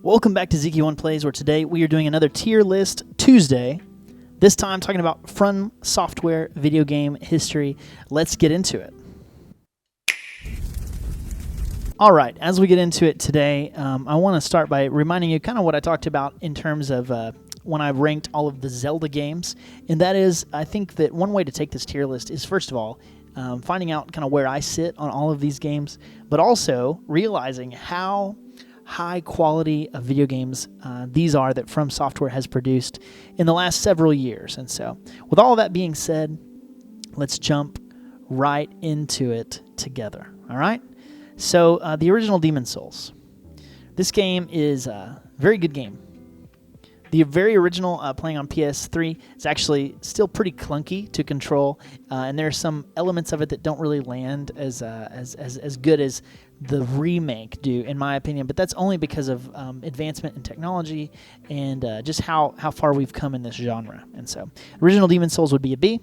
Welcome back to ZK1 Plays, where today we are doing another tier list Tuesday. This time talking about From Software video game history. Let's get into it. All right, as we get into it today, I want to start by reminding you kind of what I talked about in terms of when I ranked all of the Zelda games. And that is, I think that one way to take this tier list is, first of all, finding out kind of where I sit on all of these games, but also realizing how high quality of video games these are that From Software has produced in the last several years. And so, with all of that being said, let's jump right into it together. All right? So, the original Demon's Souls. This game is a very good game. The very original, playing on PS3, is actually still pretty clunky to control, and there are some elements of it that don't really land as good as the remake do, in my opinion. But that's only because of advancement in technology and just how far we've come in this genre. And so, original Demon's Souls would be a B.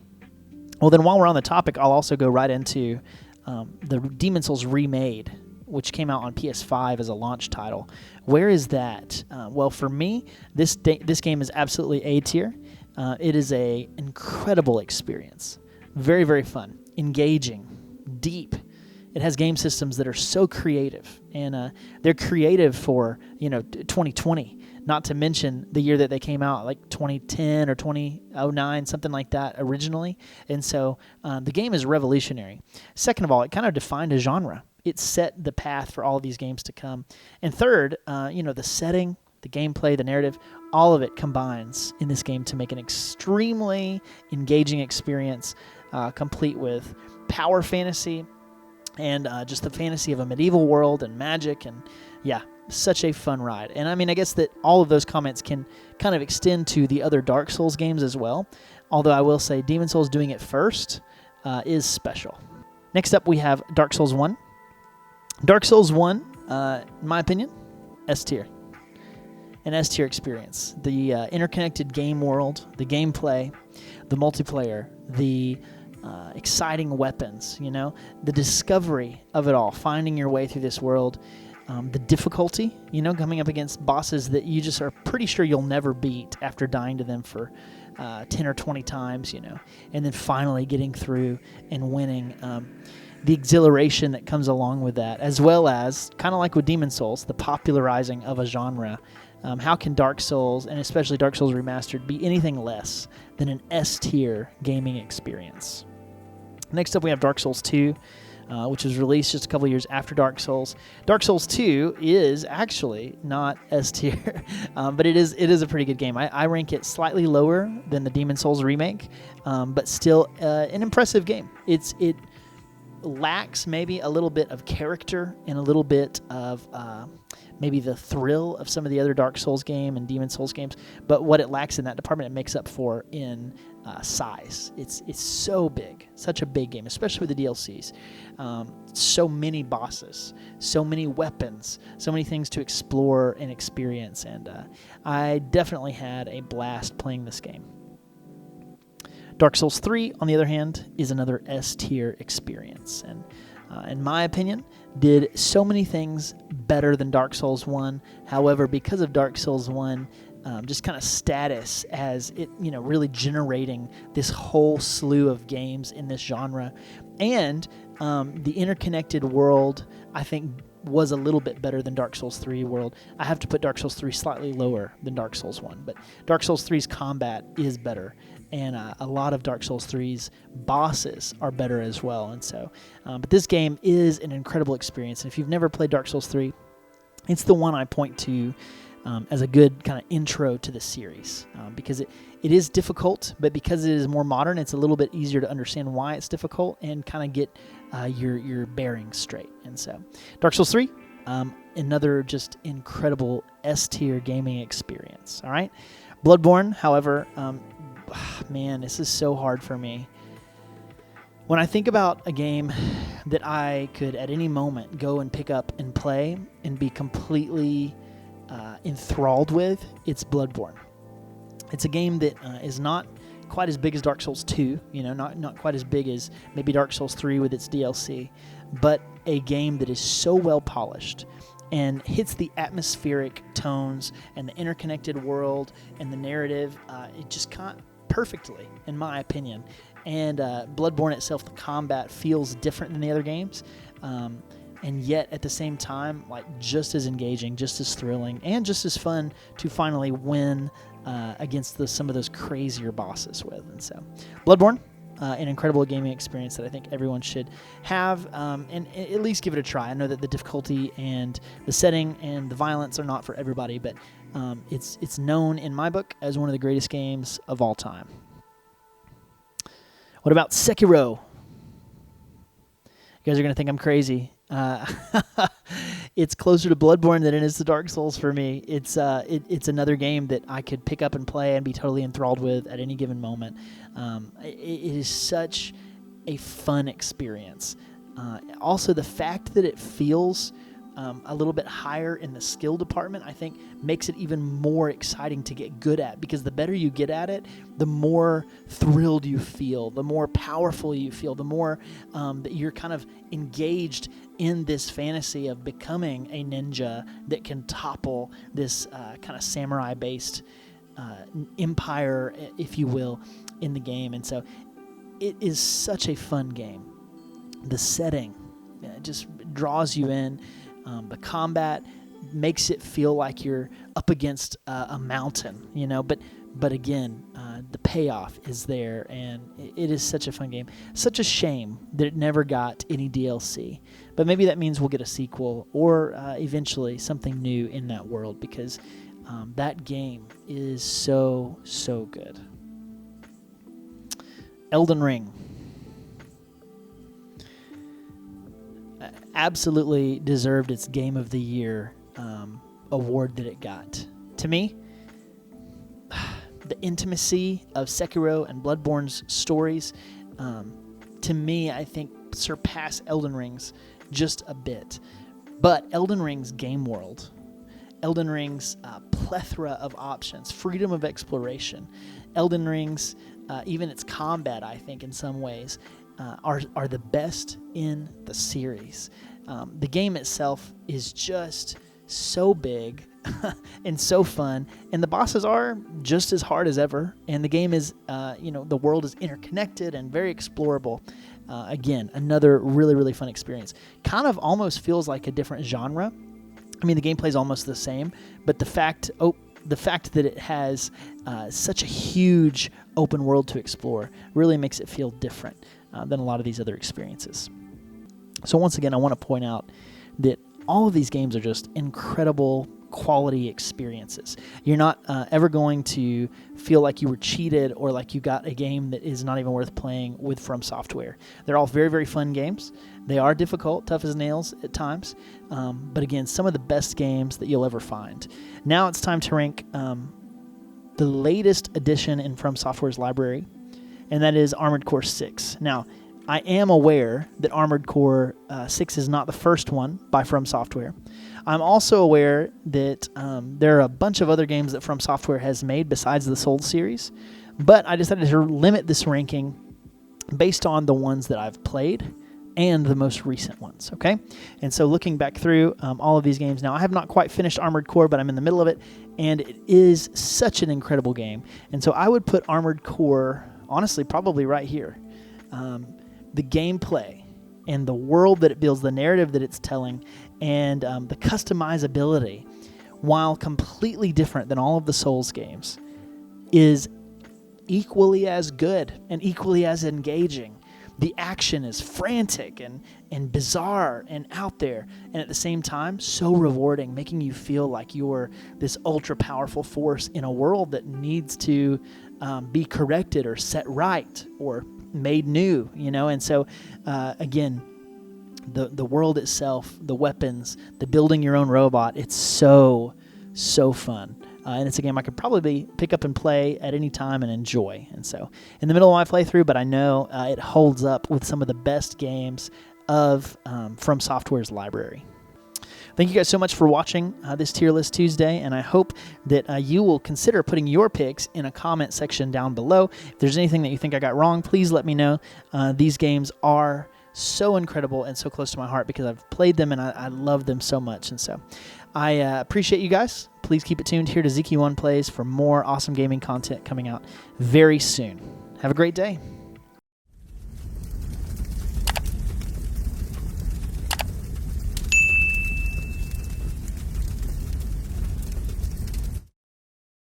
Well, then while we're on the topic, I'll also go right into the Demon's Souls Remade, which came out on PS5 as a launch title. Where is that? Well, for me, this game is absolutely A tier. It is a incredible experience. Very, very fun, engaging, deep. It has game systems that are so creative, and they're creative for 2020. Not to mention the year that they came out, like 2010 or 2009, something like that originally. And so the game is revolutionary. Second of all, it kind of defined a genre. It set the path for all of these games to come. And third, the setting, the gameplay, the narrative, all of it combines in this game to make an extremely engaging experience, complete with power fantasy and just the fantasy of a medieval world and magic. And yeah, such a fun ride. And I mean, I guess that all of those comments can kind of extend to the other Dark Souls games as well. Although I will say Demon's Souls doing it first is special. Next up, we have Dark Souls 1. Dark Souls 1, in my opinion, S tier. An S tier experience. The interconnected game world, the gameplay, the multiplayer, the exciting weapons, the discovery of it all, finding your way through this world, the difficulty, coming up against bosses that you just are pretty sure you'll never beat after dying to them for 10 or 20 times, and then finally getting through and winning. The exhilaration that comes along with that, as well as, kind of like with Demon's Souls, the popularizing of a genre. How can Dark Souls, and especially Dark Souls Remastered, be anything less than an S-tier gaming experience? Next up, we have Dark Souls 2, which was released just a couple years after Dark Souls. Dark Souls 2 is actually not S-tier, but it is a pretty good game. I rank it slightly lower than the Demon's Souls remake, but still an impressive game. It lacks maybe a little bit of character and a little bit of maybe the thrill of some of the other Dark Souls game and Demon's Souls games, but what it lacks in that department, it makes up for in size. It's so big, such a big game, especially with the DLCs. So many bosses, so many weapons, so many things to explore and experience, and I definitely had a blast playing this game. Dark Souls 3, on the other hand, is another S-tier experience, and in my opinion, did so many things better than Dark Souls 1. However, because of Dark Souls 1, just kind of status as it, really generating this whole slew of games in this genre, and the interconnected world, I think, was a little bit better than Dark Souls 3 world. I have to put Dark Souls 3 slightly lower than Dark Souls 1, but Dark Souls 3's combat is better, and a lot of Dark Souls 3's bosses are better as well. And so, but this game is an incredible experience, and if you've never played Dark Souls 3, it's the one I point to as a good kind of intro to the series, because it is difficult, but because it is more modern, it's a little bit easier to understand why it's difficult and kind of get your bearings straight. And so, Dark Souls 3, another just incredible S-tier gaming experience. All right, Bloodborne, however, man, this is so hard for me. When I think about a game that I could at any moment go and pick up and play and be completely enthralled with, it's Bloodborne. It's a game that is not quite as big as Dark Souls 2, not quite as big as maybe Dark Souls 3 with its DLC, but a game that is so well polished and hits the atmospheric tones and the interconnected world and the narrative. It just can't perfectly, in my opinion. And Bloodborne itself, the combat feels different than the other games, and yet at the same time, like just as engaging, just as thrilling, and just as fun to finally win against some of those crazier bosses with. And so, Bloodborne, an incredible gaming experience that I think everyone should have, and at least give it a try. I know that the difficulty and the setting and the violence are not for everybody, but it's known in my book as one of the greatest games of all time. What about Sekiro? You guys are going to think I'm crazy. It's closer to Bloodborne than it is to Dark Souls for me. It's another game that I could pick up and play and be totally enthralled with at any given moment. It is such a fun experience. Also, the fact that it feels a little bit higher in the skill department, I think, makes it even more exciting to get good at, because the better you get at it, the more thrilled you feel, the more powerful you feel, the more that you're kind of engaged in this fantasy of becoming a ninja that can topple this kind of samurai-based empire, if you will, in the game. And so it is such a fun game. The setting just draws you in. The combat makes it feel like you're up against a mountain, but again, the payoff is there, and it is such a fun game. Such a shame that it never got any DLC, but maybe that means we'll get a sequel or eventually something new in that world, because that game is so, so good. Elden Ring. Absolutely deserved its Game of the Year award that it got. To me, the intimacy of Sekiro and Bloodborne's stories, to me, I think surpass Elden Ring's just a bit. But Elden Ring's game world, Elden Ring's plethora of options, freedom of exploration, Elden Ring's even its combat, I think, in some ways, are the best in the series. The game itself is just so big and so fun, and the bosses are just as hard as ever, and the game is, the world is interconnected and very explorable. Again, another really, really fun experience. Kind of almost feels like a different genre. I mean, the gameplay is almost the same, but the fact that it has such a huge open world to explore really makes it feel different than a lot of these other experiences. So once again, I want to point out that all of these games are just incredible quality experiences. You're not ever going to feel like you were cheated or like you got a game that is not even worth playing with From Software. They're all very, very fun games. They are difficult, tough as nails at times, but again, some of the best games that you'll ever find. Now it's time to rank the latest addition in From Software's library, and that is Armored Core 6. Now, I am aware that Armored Core 6 is not the first one by From Software. I'm also aware that there are a bunch of other games that From Software has made besides the Souls series, but I decided to limit this ranking based on the ones that I've played and the most recent ones, okay? And so looking back through all of these games, now I have not quite finished Armored Core, but I'm in the middle of it, and it is such an incredible game. And so I would put Armored Core, honestly, probably right here. The gameplay and the world that it builds, the narrative that it's telling, and the customizability, while completely different than all of the Souls games, is equally as good and equally as engaging. The action is frantic and bizarre and out there, and at the same time, so rewarding, making you feel like you're this ultra-powerful force in a world that needs to be corrected or set right or made new, and so again, the world itself, the weapons, the building your own robot, it's so fun, and it's a game I could probably pick up and play at any time and enjoy. And so in the middle of my playthrough, but I know it holds up with some of the best games of From Software's library. Thank you guys so much for watching this Tier List Tuesday, and I hope that you will consider putting your picks in a comment section down below. If there's anything that you think I got wrong, please let me know. These games are so incredible and so close to my heart because I've played them and I love them so much. And so I appreciate you guys. Please keep it tuned here to ZQ1 Plays for more awesome gaming content coming out very soon. Have a great day.